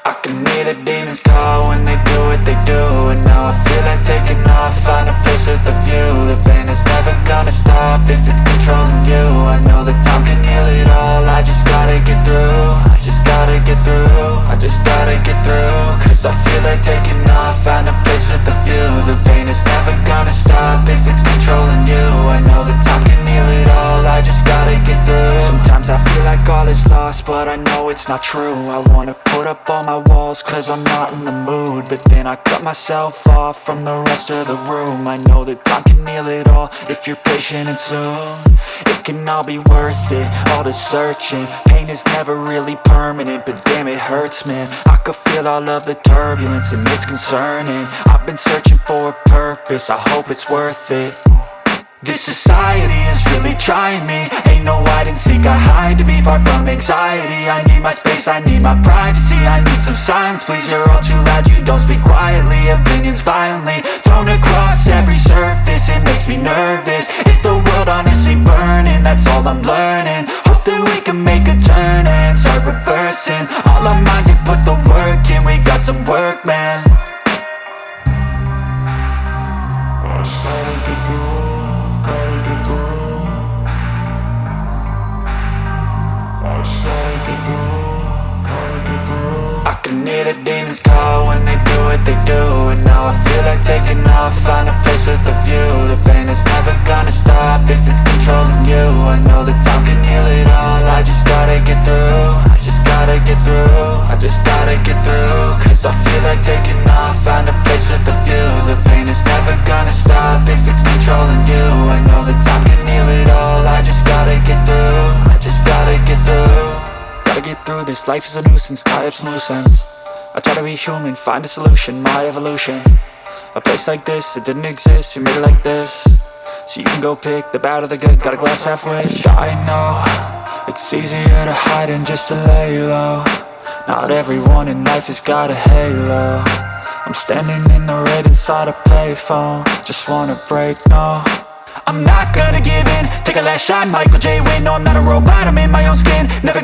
I can hear the demons call when they do what they do. And now I feel like taking off, find a place with a view. The pain is never gonna stop if it's controlling you. I know that time can heal it all, I just gotta get through. I just gotta get through, I just gotta get through. Cause I feel like taking off, find a place with a view. The pain is never gonna stop if it's controlling you. I know that time can heal it all, I just gotta get through. Sometimes I feel like all is lost, but I know it's not true. I wanna put up all my walls cause I'm not in the mood, but then I cut myself off from the rest of the room. I know that time can heal it all if you're patient and soon. It can all be worth it, all the searching. Pain is never really permanent, but damn it hurts, man. I could feel all of the turbulence and it's concerning. I've been searching for a purpose, I hope it's worth it. This society is really trying me. Ain't no hide and seek, I hide to be far from anxiety. I need my space, I need my privacy. I need some silence, please, you're all too loud. You don't speak quietly, opinions violently thrown across every surface. It makes me nervous, it's the world honestly burning. That's all I'm learning, hope that we can make a turn and start reversing. All our minds, we put the work in, we got some work, man. I started to go. I can hear the demons call when they do what they do. And now I feel like taking off, find a place with a view. The pain is never gonna stop if it's controlling you. I know that time can heal it all, I just gotta get through. I just gotta get through, I just gotta get through. Cause I feel like taking off, find a place with a view. The pain is never gonna stop if it's controlling you. I know that time can heal it all, I just gotta get through. I just gotta get through. Gotta get through this, life is a nuisance, tie up some loose ends. I try to be human, find a solution, my evolution. A place like this, it didn't exist, we made it like this. So you can go pick the bad or the good, got a glass halfway. I know, it's easier to hide than just to lay low. Not everyone in life has got a halo. I'm standing in the red inside a payphone, just wanna break, no. I'm not gonna give in, take a last shot, Michael J. Win. No, I'm not a robot, I'm in my own skin. Never